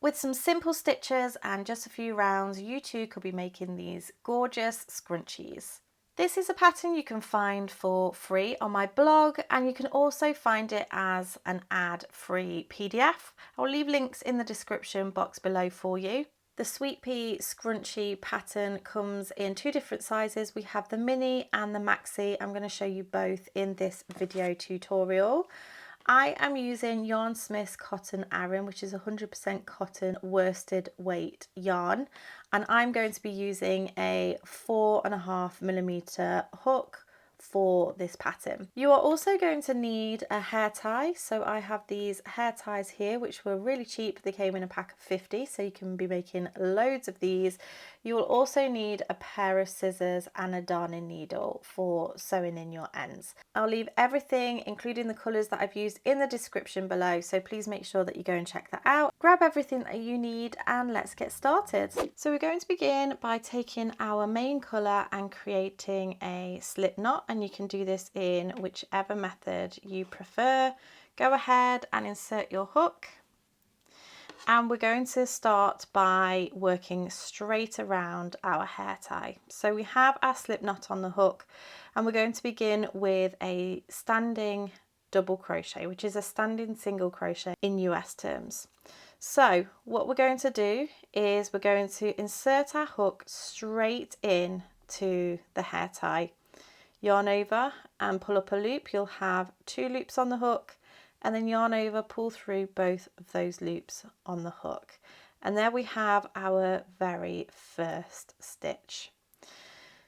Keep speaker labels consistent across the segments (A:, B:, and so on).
A: With some simple stitches and just a few rounds, you too could be making these gorgeous scrunchies. This is a pattern you can find for free on my blog, and you can also find it as an ad-free PDF. I'll leave links in the description box below for you. The Sweet Pea Scrunchie pattern comes in two different sizes. We have the mini and the maxi. I'm going to show you both in this video tutorial. I am using Yarn Smith's Cotton Aran, which is 100% cotton worsted weight yarn, and I'm going to be using a 4.5mm hook for this pattern. You are also going to need a hair tie, so I have these hair ties here which were really cheap. They came in a pack of 50, so you can be making loads of these. You will also need a pair of scissors and a darning needle for sewing in your ends. I'll leave everything, including the colours that I've used, in the description below, so please make sure that you go and check that out. Grab everything that you need and let's get started. So we're going to begin by taking our main colour and creating a slip knot, and you can do this in whichever method you prefer. Go ahead and insert your hook. And we're going to start by working straight around our hair tie. So we have our slip knot on the hook, and we're going to begin with a standing double crochet, which is a standing single crochet in US terms. So what we're going to do is we're going to insert our hook straight in to the hair tie. Yarn over and pull up a loop. You'll have 2 loops on the hook, and then yarn over, pull through both of those loops on the hook. And there we have our very first stitch.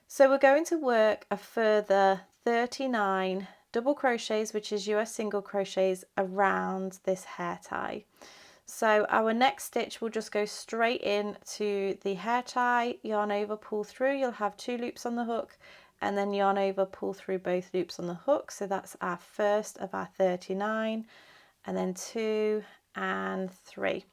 A: So we're going to work a further 39 double crochets, which is US single crochets, around this hair tie. So our next stitch will just go straight in to the hair tie, yarn over, pull through. You'll have 2 loops on the hook, and then yarn over, pull through both loops on the hook. So that's our first of our 39, and then 2 and 3.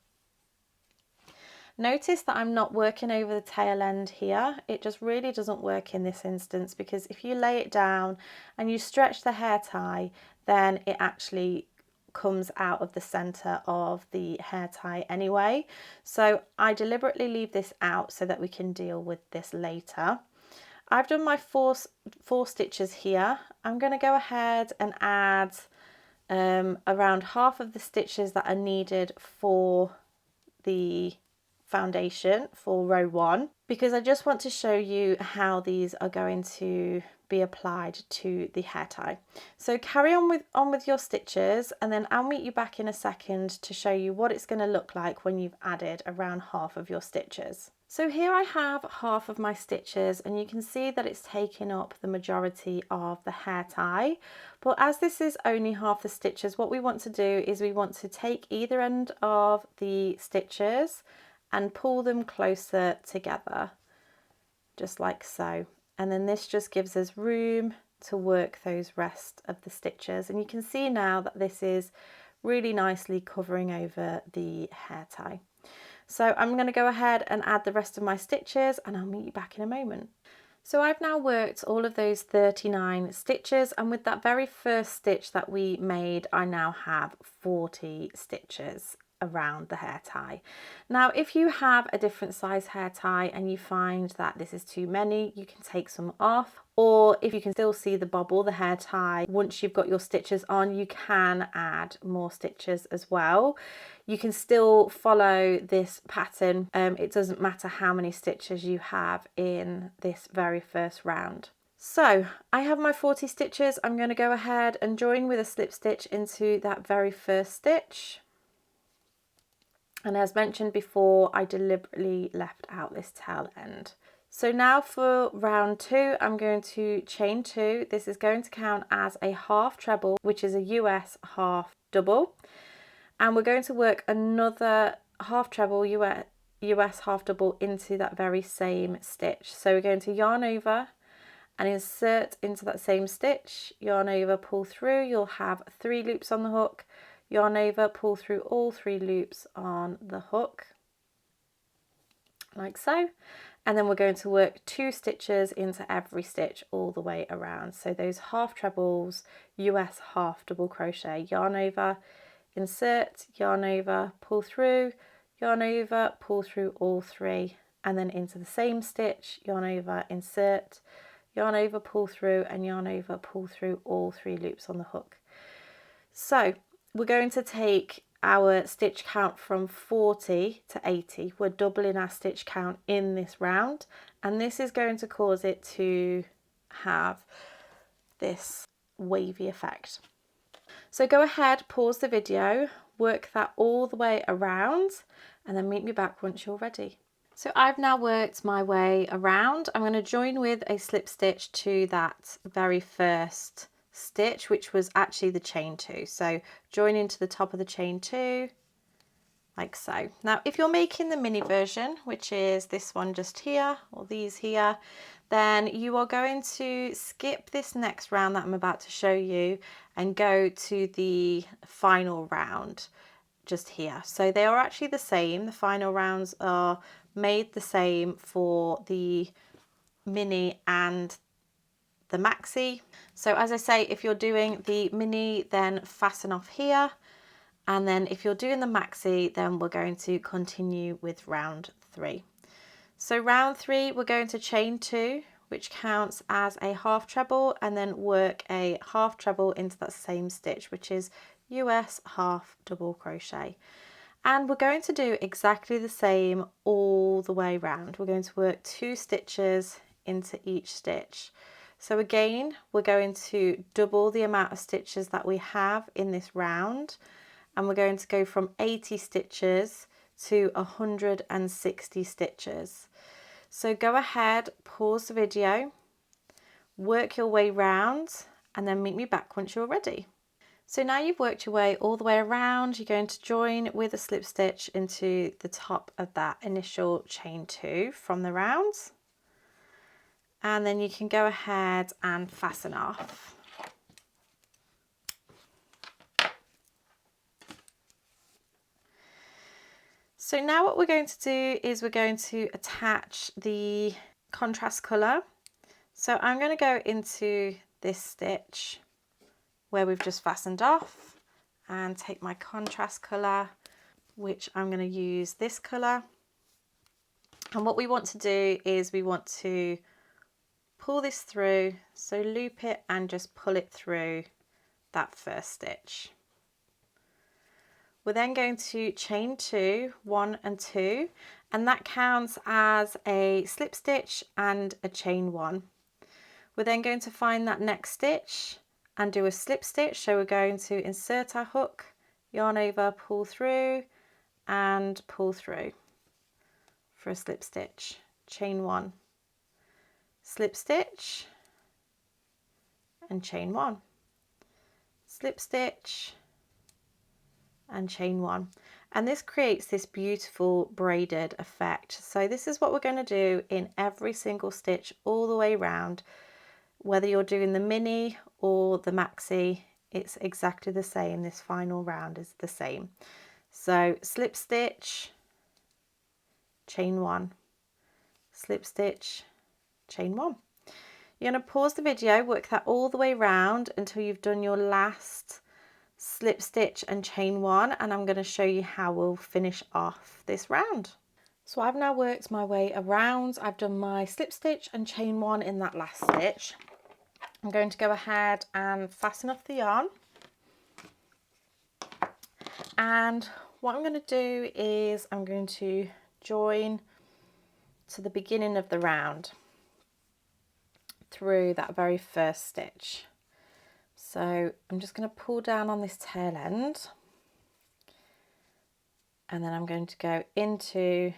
A: Notice that I'm not working over the tail end here. It just really doesn't work in this instance, because if you lay it down and you stretch the hair tie, then it actually comes out of the center of the hair tie anyway. So I deliberately leave this out so that we can deal with this later. I've done my four stitches here. I'm going to go ahead and add around half of the stitches that are needed for the foundation for row 1, because I just want to show you how these are going to be applied to the hair tie. So carry on with your stitches, and then I'll meet you back in a second to show you what it's going to look like when you've added around half of your stitches. So here I have half of my stitches, and you can see that it's taking up the majority of the hair tie. But as this is only half the stitches, what we want to do is we want to take either end of the stitches and pull them closer together, just like so. And then this just gives us room to work those rest of the stitches. And you can see now that this is really nicely covering over the hair tie. So I'm going to go ahead and add the rest of my stitches, and I'll meet you back in a moment. So I've now worked all of those 39 stitches, and with that very first stitch that we made, I now have 40 stitches around the hair tie. Now if you have a different size hair tie and you find that this is too many, you can take some off, or if you can still see the bobble, the hair tie, once you've got your stitches on, you can add more stitches as well. You can still follow this pattern. It doesn't matter how many stitches you have in this very first round. So I have my 40 stitches. I'm going to go ahead and join with a slip stitch into that very first stitch. And as mentioned before, I deliberately left out this tail end. So now for round 2, I'm going to chain 2. This is going to count as a half treble, which is a US half double. And we're going to work another half treble US half double into that very same stitch. So we're going to yarn over and insert into that same stitch, yarn over, pull through. You'll have 3 loops on the hook, yarn over, pull through all 3 loops on the hook, like so. And then we're going to work 2 stitches into every stitch all the way around. So those half trebles, US half double crochet, yarn over, insert, yarn over, pull through, yarn over, pull through all 3, and then into the same stitch, yarn over, insert, yarn over, pull through, and yarn over, pull through all 3 loops on the hook. So we're going to take our stitch count from 40 to 80. We're doubling our stitch count in this round, and this is going to cause it to have this wavy effect. So go ahead, pause the video, work that all the way around, and then meet me back once you're ready. So I've now worked my way around. I'm going to join with a slip stitch to that very first stitch, which was actually the chain 2. So join into the top of the chain 2, like so. Now if you're making the mini version, which is this one just here, or these here, then you are going to skip this next round that I'm about to show you and go to the final round just here. So they are actually the same. The final rounds are made the same for the mini and the maxi. So as I say, if you're doing the mini, then fasten off here, and then if you're doing the maxi, then we're going to continue with round 3. So round 3, we're going to chain 2, which counts as a half treble, and then work a half treble into that same stitch, which is US half double crochet. And we're going to do exactly the same all the way round. We're going to work 2 stitches into each stitch. So again, we're going to double the amount of stitches that we have in this round, and we're going to go from 80 stitches to 160 stitches. So go ahead, pause the video, work your way round, and then meet me back once you're ready. So now you've worked your way all the way around, you're going to join with a slip stitch into the top of that initial chain 2 from the rounds, and then you can go ahead and fasten off. So now what we're going to do is we're going to attach the contrast colour. So I'm going to go into this stitch where we've just fastened off and take my contrast colour, which I'm going to use this colour. And what we want to do is we want to pull this through, so loop it and just pull it through that first stitch. We're then going to chain 2, 1 and 2, and that counts as a slip stitch and a chain 1. We're then going to find that next stitch and do a slip stitch. So we're going to insert our hook, yarn over, pull through and pull through for a slip stitch, chain 1, slip stitch and chain 1, slip stitch and chain 1. And this creates this beautiful braided effect. So this is what we're going to do in every single stitch all the way around. Whether you're doing the mini or the maxi, it's exactly the same. This final round is the same. So slip stitch, chain 1, slip stitch, chain 1. You're going to pause the video, work that all the way around until you've done your last slip stitch and chain 1, and I'm going to show you how we'll finish off this round. So I've now worked my way around. I've done my slip stitch and chain 1 in that last stitch. I'm going to go ahead and fasten off the yarn, and what I'm going to do is I'm going to join to the beginning of the round through that very first stitch. So I'm just going to pull down on this tail end, and then I'm going to go into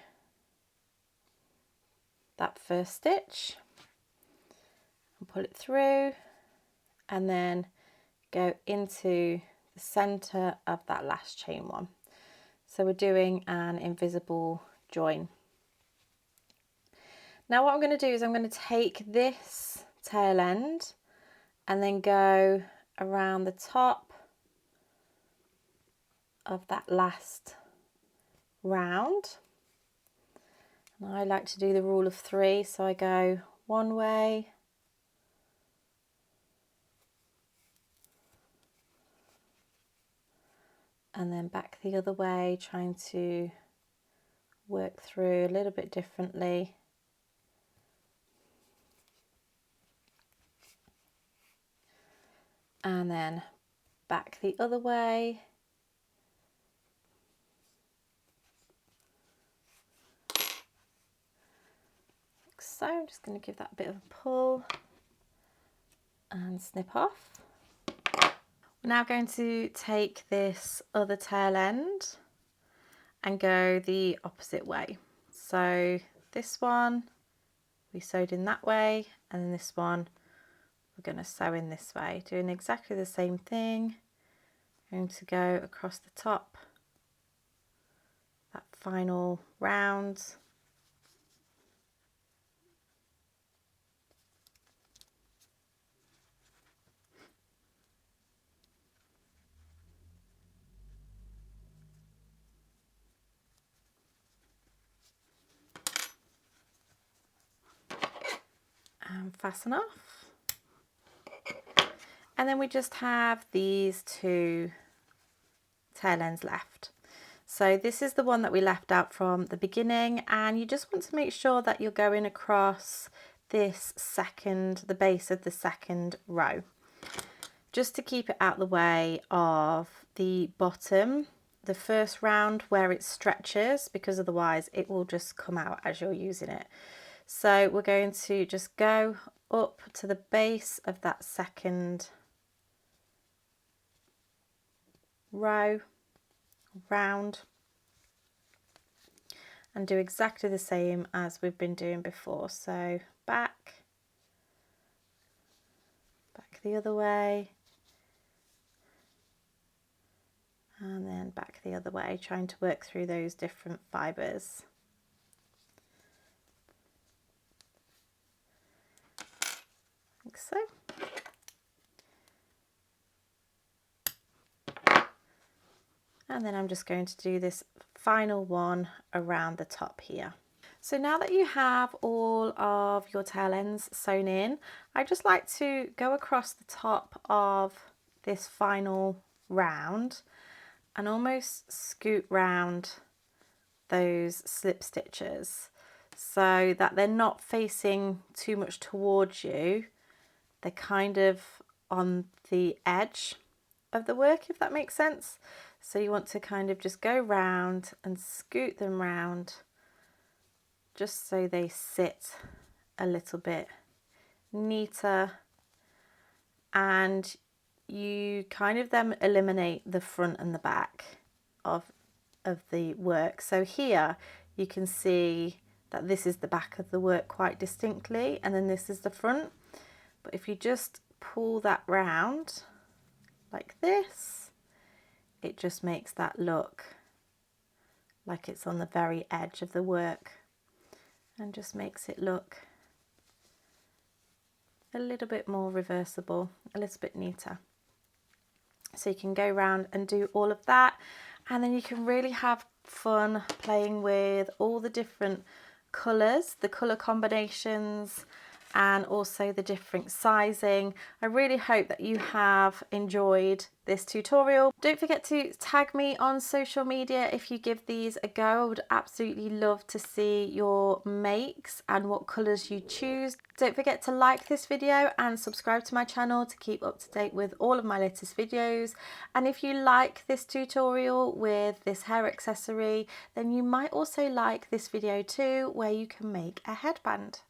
A: that first stitch and pull it through, and then go into the center of that last chain 1. So we're doing an invisible join. Now what I'm going to do is I'm going to take this tail end and then go around the top of that last round. And I like to do the rule of 3, so I go one way, and then back the other way, trying to work through a little bit differently. And then back the other way. Like so, I'm just going to give that a bit of a pull and snip off. We're now going to take this other tail end and go the opposite way. So this one we sewed in that way, and then this one we're going to sew in this way, doing exactly the same thing. I'm going to go across the top, that final round. And fasten off. And then we just have these two tail ends left. So this is the one that we left out from the beginning, and you just want to make sure that you're going across this the base of the second row, just to keep it out the way of the bottom, the first round where it stretches, because otherwise it will just come out as you're using it. So we're going to just go up to the base of that second row, round, and do exactly the same as we've been doing before. So back the other way, and then back the other way, trying to work through those different fibres. Like so. And then I'm just going to do this final one around the top here. So now that you have all of your tail ends sewn in, I just like to go across the top of this final round and almost scoot round those slip stitches so that they're not facing too much towards you. They're kind of on the edge of the work, if that makes sense. So you want to kind of just go round and scoot them round just so they sit a little bit neater, and you kind of then eliminate the front and the back of the work. So here you can see that this is the back of the work quite distinctly, and then this is the front. But if you just pull that round like this, it just makes that look like it's on the very edge of the work, and just makes it look a little bit more reversible, a little bit neater. So you can go around and do all of that, and then you can really have fun playing with all the different colours, the colour combinations, and also the different sizing. I really hope that you have enjoyed this tutorial. Don't forget to tag me on social media if you give these a go. I would absolutely love to see your makes and what colours you choose. Don't forget to like this video and subscribe to my channel to keep up to date with all of my latest videos. And if you like this tutorial with this hair accessory, then you might also like this video too, where you can make a headband.